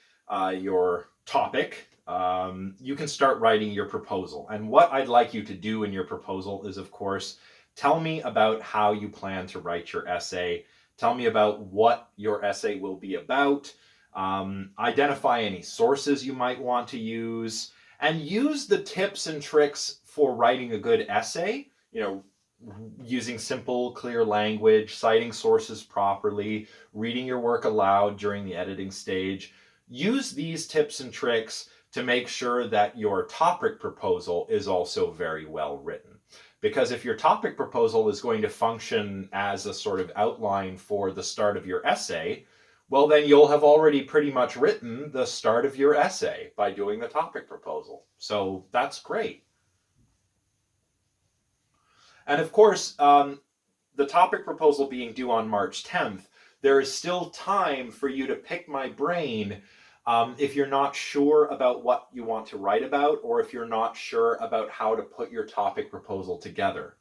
your topic, you can start writing your proposal. And what I'd like you to do in your proposal is, of course, tell me about how you plan to write your essay. Tell me about what your essay will be about. Identify any sources you might want to use, and use the tips and tricks for writing a good essay, using simple, clear language, citing sources properly, reading your work aloud during the editing stage. Use these tips and tricks to make sure that your topic proposal is also very well written. Because if your topic proposal is going to function as a sort of outline for the start of your essay, well, then you'll have already pretty much written the start of your essay by doing the topic proposal. So that's great. And of course, the topic proposal being due on March 10th, there is still time for you to pick my brain if you're not sure about what you want to write about, or if you're not sure about how to put your topic proposal together.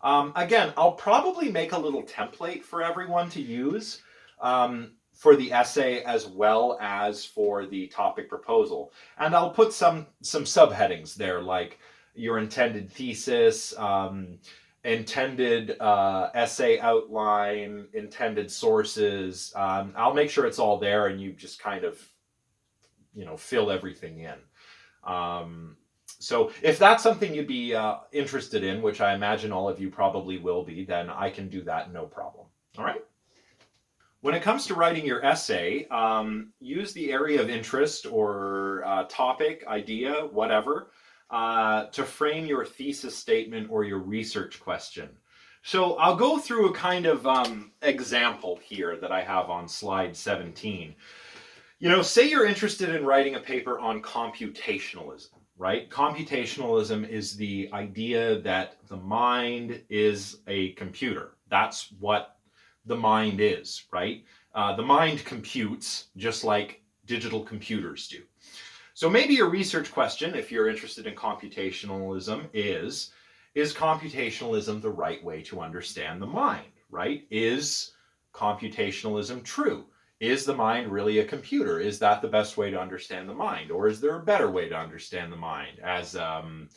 Again, I'll probably make a little template for everyone to use for the essay as well as for the topic proposal. And I'll put some subheadings there, like your intended thesis, intended essay outline, intended sources. I'll make sure it's all there, and you just kind of, fill everything in. So if that's something you'd be interested in, which I imagine all of you probably will be, then I can do that, no problem. All right? When it comes to writing your essay, use the area of interest or topic, idea, whatever, to frame your thesis statement or your research question. So I'll go through a kind of example here that I have on slide 17. Say you're interested in writing a paper on computationalism, right? Computationalism is the idea that the mind is a computer. That's what the mind is, right? The mind computes just like digital computers do. So maybe your research question, if you're interested in computationalism, is computationalism the right way to understand the mind, right? Is computationalism true? Is the mind really a computer? Is that the best way to understand the mind? Or is there a better way to understand the mind, as an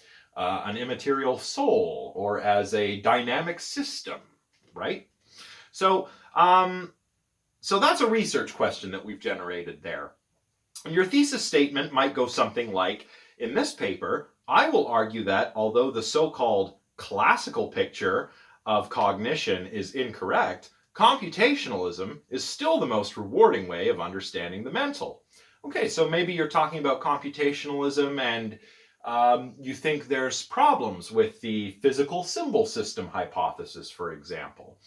immaterial soul, or as a dynamic system, right? So that's a research question that we've generated there. Your thesis statement might go something like, in this paper, I will argue that although the so-called classical picture of cognition is incorrect, computationalism is still the most rewarding way of understanding the mental. Okay, so maybe you're talking about computationalism and you think there's problems with the physical symbol system hypothesis, for example.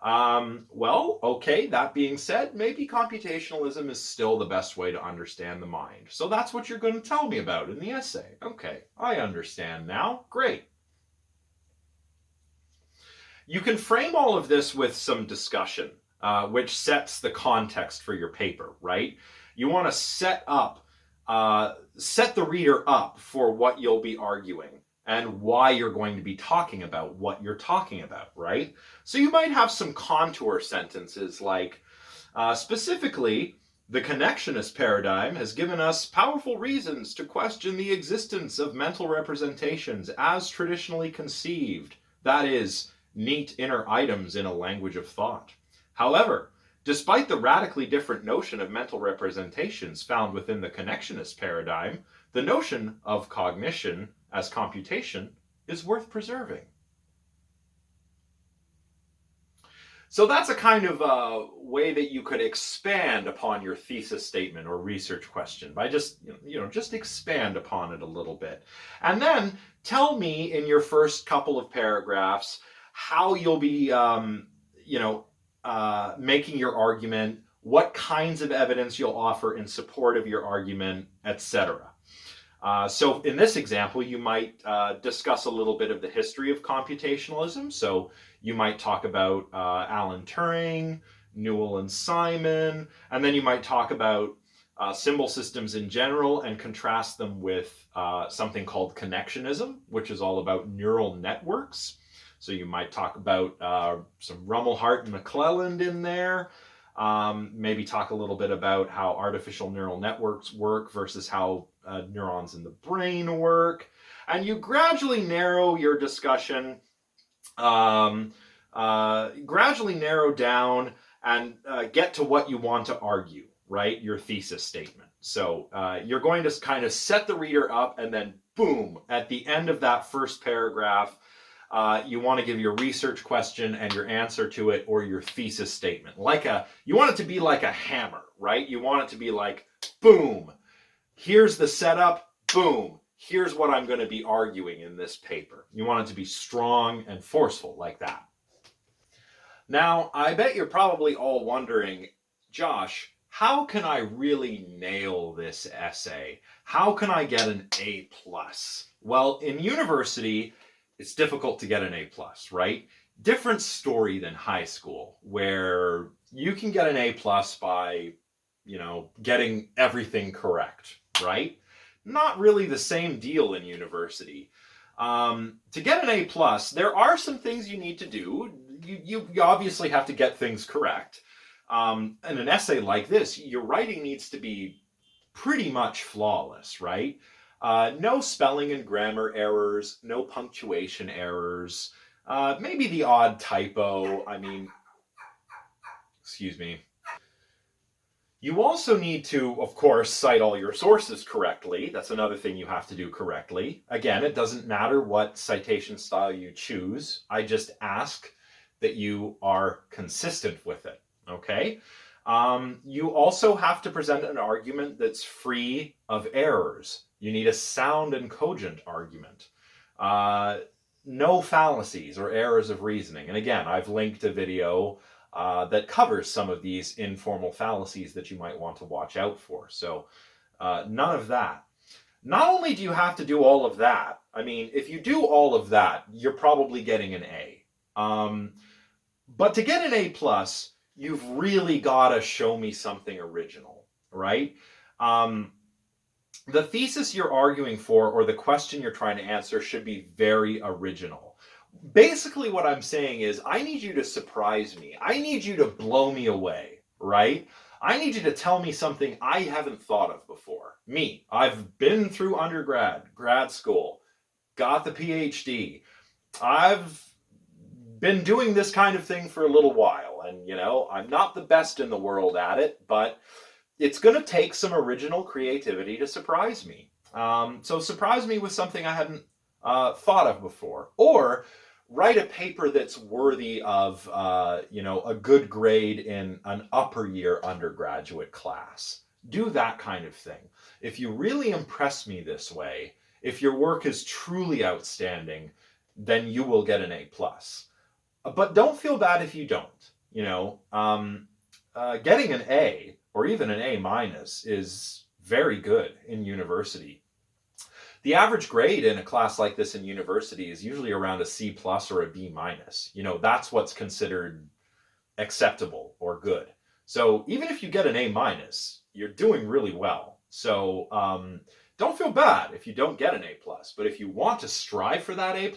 Well, okay, that being said, maybe computationalism is still the best way to understand the mind. So that's what you're going to tell me about in the essay. Okay, I understand now. Great. You can frame all of this with some discussion, which sets the context for your paper, right? You want to set the reader up for what you'll be arguing and why you're going to be talking about what you're talking about, right? So you might have some contour sentences like, specifically, the connectionist paradigm has given us powerful reasons to question the existence of mental representations as traditionally conceived, that is, neat inner items in a language of thought. However, despite the radically different notion of mental representations found within the connectionist paradigm, the notion of cognition as computation is worth preserving. So that's a kind of way that you could expand upon your thesis statement or research question by just expand upon it a little bit. And then tell me in your first couple of paragraphs how you'll be making your argument, what kinds of evidence you'll offer in support of your argument, etc. So in this example, you might discuss a little bit of the history of computationalism. So you might talk about Alan Turing, Newell and Simon, and then you might talk about symbol systems in general and contrast them with something called connectionism, which is all about neural networks. So you might talk about some Rumelhart and McClelland in there. Maybe talk a little bit about how artificial neural networks work versus how neurons in the brain work. And you gradually narrow your discussion, gradually narrow down and get to what you want to argue, right? Your thesis statement. So you're going to kind of set the reader up and then boom, at the end of that first paragraph, you want to give your research question and your answer to it or your thesis statement. You want it to be like a hammer, right? You want it to be like, boom, here's the setup, boom, here's what I'm going to be arguing in this paper. You want it to be strong and forceful like that. Now, I bet you're probably all wondering, Josh, how can I really nail this essay? How can I get an A+? Well, in university, it's difficult to get an A+, right? Different story than high school, where you can get an A+ by, getting everything correct, right? Not really the same deal in university. To get an A+, there are some things you need to do. You obviously have to get things correct. In an essay like this, your writing needs to be pretty much flawless, right? No spelling and grammar errors, no punctuation errors, maybe the odd typo. Excuse me. You also need to, of course, cite all your sources correctly. That's another thing you have to do correctly. Again, it doesn't matter what citation style you choose. I just ask that you are consistent with it, okay? You also have to present an argument that's free of errors. You need a sound and cogent argument. No fallacies or errors of reasoning. And again, I've linked a video that covers some of these informal fallacies that you might want to watch out for. So none of that. Not only do you have to do all of that, if you do all of that, you're probably getting an A. But to get an A+, you've really got to show me something original, right? The thesis you're arguing for or the question you're trying to answer should be very original. Basically what I'm saying is I need you to surprise me. I need you to blow me away, right? I need you to tell me something I haven't thought of before. Me, I've been through undergrad, grad school, got the PhD. I've been doing this kind of thing for a little while, and I'm not the best in the world at it, but it's going to take some original creativity to surprise me. So surprise me with something I hadn't thought of before. Or write a paper that's worthy of, a good grade in an upper year undergraduate class. Do that kind of thing. If you really impress me this way, if your work is truly outstanding, then you will get an A+. But don't feel bad if you don't. Getting an A or even an A- is very good in university. The average grade in a class like this in university is usually around a C+ or a B-. That's what's considered acceptable or good. So even if you get an A-, you're doing really well. So don't feel bad if you don't get an A+. But if you want to strive for that A+,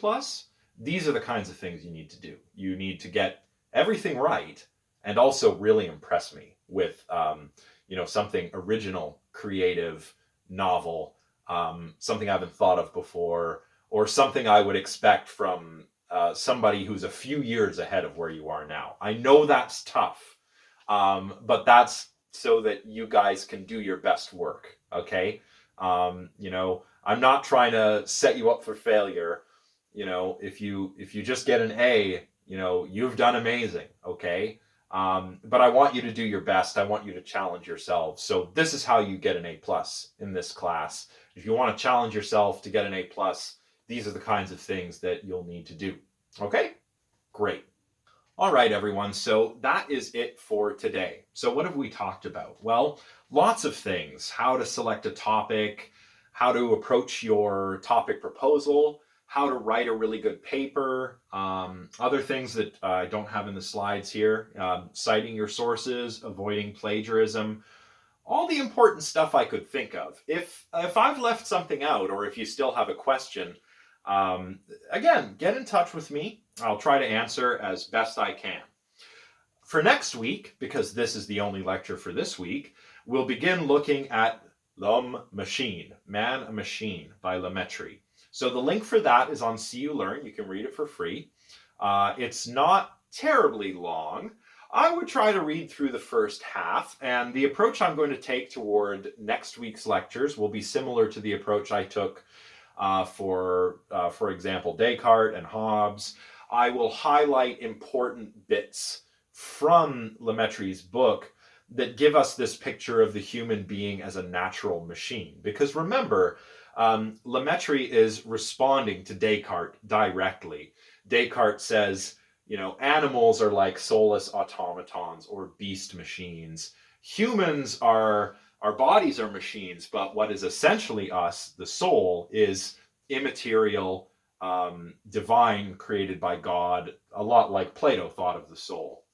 these are the kinds of things you need to do. You need to get everything right and also really impress me with something original, creative, novel, something I haven't thought of before, or something I would expect from somebody who's a few years ahead of where you are now. I know that's tough, but that's so that you guys can do your best work, okay? I'm not trying to set you up for failure. If you just get an A, you've done amazing, okay? But I want you to do your best. I want you to challenge yourself. So this is how you get an A+ in this class. If you want to challenge yourself to get an A+, these are the kinds of things that you'll need to do. Okay? Great. All right, everyone. So that is it for today. So what have we talked about? Well, lots of things. How to select a topic, how to approach your topic proposal, how to write a really good paper, other things that I don't have in the slides here, citing your sources, avoiding plagiarism, all the important stuff I could think of. If I've left something out, or if you still have a question, again, get in touch with me. I'll try to answer as best I can. For next week, because this is the only lecture for this week, we'll begin looking at L'Homme Machine, Man a Machine by Lemaitre. So the link for that is on CU Learn. You can read it for free. It's not terribly long. I would try to read through the first half, and the approach I'm going to take toward next week's lectures will be similar to the approach I took for example, Descartes and Hobbes. I will highlight important bits from Lemaitre's book that give us this picture of the human being as a natural machine. Because remember, Lemaitre is responding to Descartes directly. Descartes says, animals are like soulless automatons or beast machines. Humans are, our bodies are machines, but what is essentially us, the soul, is immaterial, divine, created by God, a lot like Plato thought of the soul.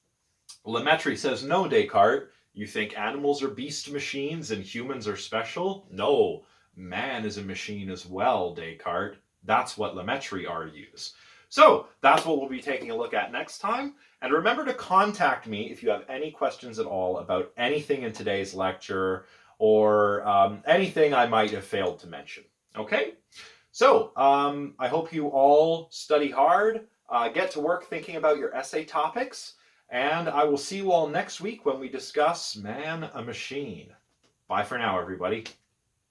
Lemaitre says, no, Descartes, you think animals are beast machines and humans are special? No, man is a machine as well, Descartes. That's what Lemaitre argues. So that's what we'll be taking a look at next time. And remember to contact me if you have any questions at all about anything in today's lecture or anything I might have failed to mention. Okay? So I hope you all study hard, get to work thinking about your essay topics, and I will see you all next week when we discuss Man a Machine. Bye for now, everybody.